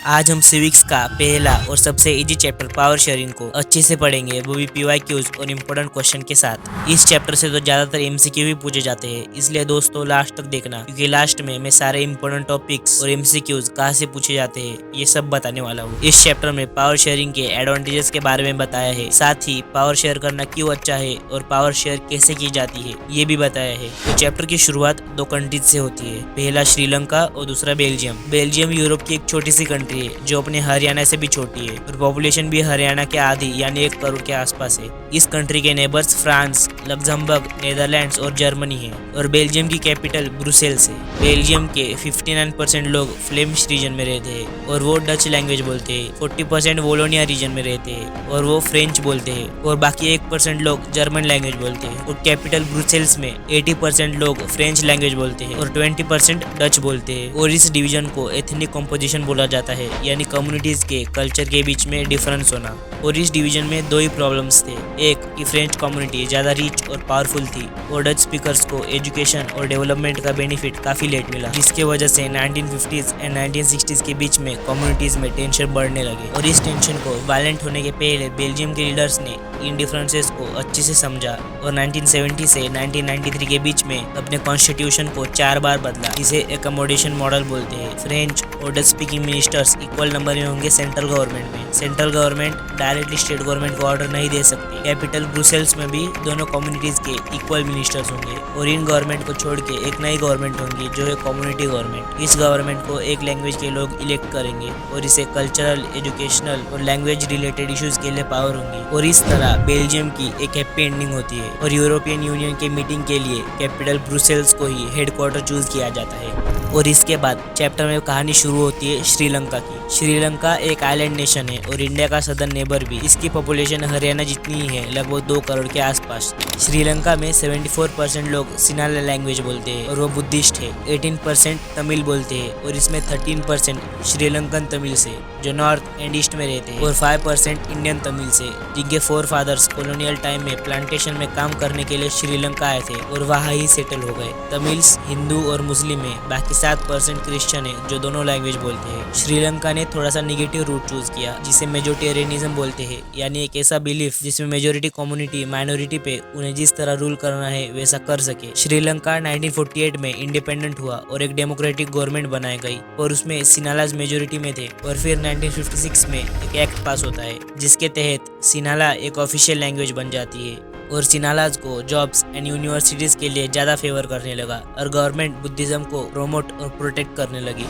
आज हम सिविक्स का पहला और सबसे इजी चैप्टर पावर शेयरिंग को अच्छे से पढ़ेंगे, वो भी PYQs और इम्पोर्टेंट क्वेश्चन के साथ। इस चैप्टर से तो ज्यादातर MCQ भी पूछे जाते हैं, इसलिए दोस्तों लास्ट तक देखना, क्योंकि लास्ट में मैं सारे इम्पोर्टेंट टॉपिक्स और MCQs कहाँ से पूछे जाते हैं ये सब बताने वाला हूँ। इस चैप्टर में पावर शेयरिंग के एडवांटेजेस के बारे में बताया है, साथ ही पावर शेयर करना क्यों अच्छा है और पावर शेयर कैसे की जाती है ये भी बताया है। तो चैप्टर की शुरुआत दो कंट्रीज से होती है, पहला श्रीलंका और दूसरा बेल्जियम। बेल्जियम यूरोप की एक छोटी सी कंट्री है जो अपने हरियाणा से भी छोटी है और पॉपुलेशन भी हरियाणा के आधी यानी 1 करोड़ के आसपास है। इस कंट्री के नेबर्स फ्रांस, लग्जमबर्ग, नेदरलैंड्स और जर्मनी है और बेल्जियम की कैपिटल ब्रुसेल्स है। बेल्जियम के 59% लोग फ्लेमिश रीजन में रहते हैं और वो डच लैंग्वेज बोलते हैं। 40% वोलोनिया रीजन में रहते हैं और वो फ्रेंच बोलते हैं और बाकी 1% लोग जर्मन लैंग्वेज बोलते हैं। और कैपिटल ब्रुसेल्स में 80% लोग फ्रेंच लैंग्वेज बोलते हैं और 20% डच बोलते हैं। और इस डिवीजन को एथनिक कॉम्पोजिशन बोला जाता है, यानी कम्युनिटीज के कल्चर के बीच में डिफरेंस होना। और इस डिवीजन में दो ही प्रॉब्लम्स थे, एक कि फ्रेंच कम्युनिटी ज्यादा रिच और पावरफुल थी और डच स्पीकर्स को एजुकेशन और डेवलपमेंट का बेनिफिट काफी लेट मिला, जिसके वजह से 1950s एंड 1960s के बीच में कम्युनिटीज में टेंशन बढ़ने लगे। और इस टेंशन को वायलेंट होने के पहले बेल्जियम के लीडर्स ने इन डिफरेंसेस को अच्छे से समझा और 1970 से 1993 के बीच में अपने कॉन्स्टिट्यूशन को 4 बार बदला, जिसे एकोमोडेशन मॉडल बोलते हैं। फ्रेंच और Dutch speaking ministers equal number में होंगे सेंट्रल गवर्नमेंट में। Central government directly state government को ऑर्डर नहीं दे सकती। कैपिटल ब्रुसेल्स में भी दोनों कम्युनिटीज के इक्वल मिनिस्टर्स होंगे और इन गवर्नमेंट को छोड़ के एक नई गवर्नमेंट होंगी जो है कम्युनिटी गवर्नमेंट। इस गवर्नमेंट को एक लैंग्वेज के लोग इलेक्ट करेंगे और इसे कल्चरल, एजुकेशनल और लैंग्वेज रिलेटेड इश्यूज के लिए पावर होंगी। और इस तरह बेल्जियम की एक हैप्पी एंडिंग होती है और यूरोपियन यूनियन के मीटिंग के लिए कैपिटल ब्रुसेल्स को ही हेडक्वार्टर चूज किया जाता है। और इसके बाद चैप्टर में कहानी शुरू होती है श्रीलंका की। श्रीलंका एक आइलैंड नेशन है और इंडिया का सदर्न नेबर भी। इसकी पॉपुलेशन हरियाणा जितनी ही है, लगभग 2 करोड़ के आसपास। श्रीलंका में 74% लोग सिनाला लैंग्वेज बोलते हैं और वो बुद्धिस्ट है। 18% तमिल बोलते हैं और इसमें 13% श्रीलंकन तमिल से जो नॉर्थ एंड ईस्ट में रहते हैं और 5% इंडियन तमिल से, जिनके 4 फादर्स कॉलोनियल टाइम में प्लांटेशन में काम करने के लिए श्रीलंका आए थे और वहाँ ही सेटल हो गए। तमिल्स, हिंदू और मुस्लिम है, बाकी 7% क्रिश्चियन है जो दोनों लैंग्वेज बोलते हैं। श्रीलंका ने थोड़ा सा निगेटिव रूट चूज किया जिसे मेजोरिटेरियनिज्म बोलते हैं, यानी एक ऐसा बिलीफ जिसमें मेजोरिटी कम्युनिटी माइनॉरिटी पे उन्हें जिस तरह रूल करना है वैसा कर सके। श्रीलंका 1948 में इंडिपेंडेंट हुआ और एक डेमोक्रेटिक गवर्नमेंट बनाई गई और उसमें सिनालाज मेजोरिटी में थे। और फिर 1956 में एक एक्ट पास होता है जिसके तहत सिनाला एक ऑफिशियल लैंग्वेज बन जाती है और सिनालाज को जॉब्स एंड यूनिवर्सिटीज के लिए ज्यादा फेवर करने लगा और गवर्नमेंट बुद्धिज्म को प्रमोट और प्रोटेक्ट करने लगी।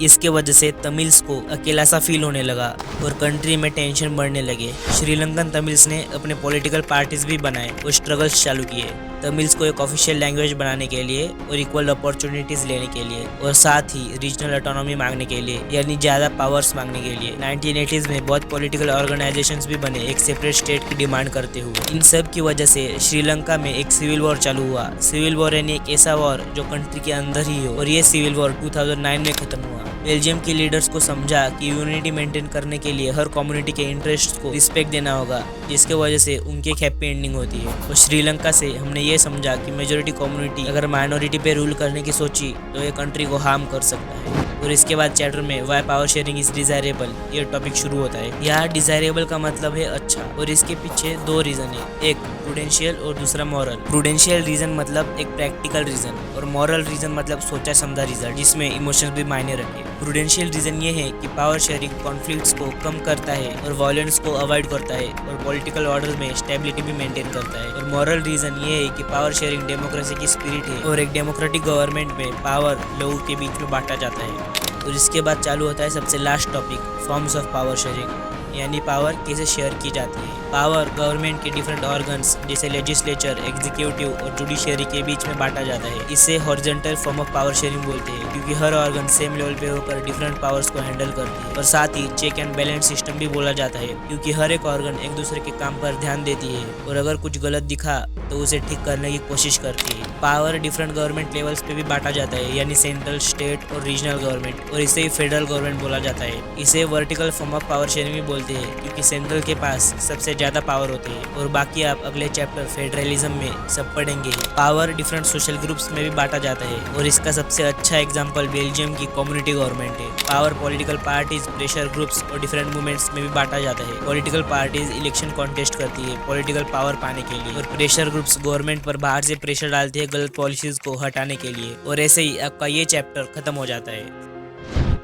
इसके वजह से तमिल्स को अकेला सा फील होने लगा और कंट्री में टेंशन बढ़ने लगे। श्रीलंकन तमिल्स ने अपने पॉलिटिकल पार्टीज भी बनाए और स्ट्रगल्स चालू किए तमिल्स को एक ऑफिशियल लैंग्वेज बनाने के लिए और इक्वल अपॉर्चुनिटीज लेने के लिए और साथ ही रीजनल ऑटोनॉमी मांगने के लिए, यानी ज्यादा पावर्स मांगने के लिए। 1980s में बहुत पॉलिटिकल ऑर्गेनाइजेशंस भी बने एक सेपरेट स्टेट की डिमांड करते हुए। इन सब की वजह से श्रीलंका में एक सिविल वॉर चालू हुआ। सिविल वॉर यानी एक ऐसा वॉर जो कंट्री के अंदर ही हो और ये सिविल वॉर 2009 में खत्म हुआ। बेल्जियम के लीडर्स को समझा कि यूनिटी मेंटेन करने के लिए हर कम्युनिटी के इंटरेस्ट को रिस्पेक्ट देना होगा, जिसके वजह से उनकी एक हैप्पी एंडिंग होती है। और श्रीलंका से हमने ये समझा कि मेजोरिटी कम्युनिटी अगर माइनॉरिटी पे रूल करने की सोची तो ये कंट्री को हार्म कर सकता है। और इसके बाद चैप्टर में why power sharing is desirable ये टॉपिक शुरू होता है। यहाँ डिजायरेबल का मतलब है अच्छा और इसके पीछे 2 रीजन है, एक प्रूडेंशियल और दूसरा मॉरल। प्रूडेंशियल रीजन मतलब एक प्रैक्टिकल रीजन और मॉरल रीजन मतलब सोचा समझा रीजन जिसमें इमोशंस भी मायने रखे। प्रूडेंशियल रीजन ये है कि पावर शेयरिंग कॉन्फ्लिक्ट्स को कम करता है और वायलेंस को अवॉइड करता है और पॉलिटिकल ऑर्डर में स्टेबिलिटी भी मेंटेन करता है। और मॉरल रीजन ये है कि पावर शेयरिंग डेमोक्रेसी की स्पिरिट है और एक डेमोक्रेटिक गवर्नमेंट में पावर लोगों के बीच में बांटा जाता है। और इसके बाद चालू होता है सबसे last topic, forms of power sharing, यानी पावर कैसे शेयर की जाती है। पावर गवर्नमेंट के डिफरेंट ऑर्गन्स जैसे लेजिस्लेचर, एग्जीक्यूटिव और जुडिशियरी के बीच में बांटा जाता है। इसे horizontal form of power sharing बोलते हैं, क्योंकि हर ऑर्गन सेम लेवल पे होकर डिफरेंट पावर्स को हैंडल करती है। और साथ ही चेक एंड बैलेंस सिस्टम भी बोला जाता है, क्योंकि हर एक ऑर्गन एक दूसरे के काम पर ध्यान देती है और अगर कुछ गलत दिखा तो उसे ठीक करने की कोशिश करती है। पावर डिफरेंट गवर्नमेंट लेवल्स पे भी बांटा जाता है, यानी सेंट्रल, स्टेट और रीजनल गवर्नमेंट, और इसे फेडरल गवर्नमेंट बोला जाता है। इसे vertical form of power sharing भी बोलते बोलते हैं क्योंकि सेंट्रल के पास सबसे ज्यादा पावर होती है। और बाकी आप अगले चैप्टर फेडरलिज्म में सब पढ़ेंगे। पावर डिफरेंट सोशल ग्रुप्स में भी बांटा जाता है और इसका सबसे अच्छा एग्जांपल बेल्जियम की कम्युनिटी गवर्नमेंट है। Power political parties, pressure groups और डिफरेंट मूवमेंट्स में भी बांटा जाता है। पॉलिटिकल पार्टीज इलेक्शन कॉन्टेस्ट करती है पॉलिटिकल पावर पाने के लिए, और प्रेशर ग्रुप्स गवर्नमेंट पर बाहर से प्रेशर डालते हैं गलत पॉलिसीज को हटाने के लिए। और ऐसे ही आपका ये चैप्टर खत्म हो जाता है।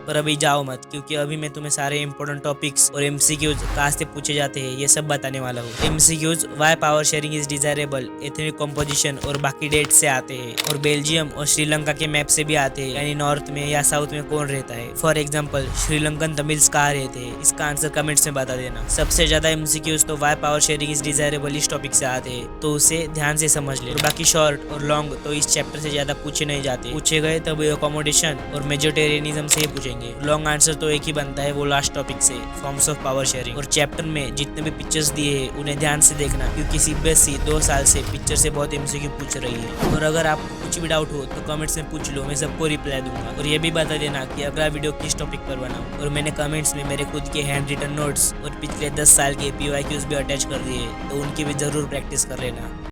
पर अभी जाओ मत, क्योंकि अभी मैं तुम्हें सारे इंपॉर्टेंट टॉपिक्स और एमसीक्यूज कहाँ से पूछे जाते हैं ये सब बताने वाला हूँ। MCQs why power sharing is desirable, ethnic composition और बाकी डेट से आते हैं, और बेल्जियम और श्रीलंका के मैप से भी आते हैं, यानी नॉर्थ में या साउथ में कौन रहता है। फॉर एग्जाम्पल श्रीलंकन तमिल्स कहाँ रहते हैं, इसका आंसर कमेंट्स में बता देना। सबसे ज्यादा एमसीक्यूज तो why power sharing is desirable इस टॉपिक से आते हैं, तो उसे ध्यान से समझ ले। बाकी शॉर्ट और लॉन्ग तो इस चैप्टर से ज्यादा पूछे नहीं जाते, पूछे गए तब अकोमोडेशन और मेजोरिटेरियनिज्म से ही पूछेंगे। लॉन्ग आंसर तो एक ही बनता है, वो लास्ट टॉपिक से, फॉर्म्स ऑफ पावर शेयरिंग। और चैप्टर में जितने भी पिक्चर्स दिए हैं उन्हें ध्यान से देखना, क्योंकि सीबीएसई 2 साल से पिक्चर से बहुत एमसीक्यू पूछ रही है। और अगर आपको कुछ भी डाउट हो तो कमेंट्स में पूछ लो, मैं सबको रिप्लाई दूंगा। और ये भी बता देना कि अगला वीडियो किस टॉपिक पर बनाऊं। और मैंने कमेंट्स में मेरे खुद के हैंड रिटन नोट्स और पिछले 10 साल के PYQs भी अटैच कर दिए, तो उनकी भी जरूर प्रैक्टिस कर लेना।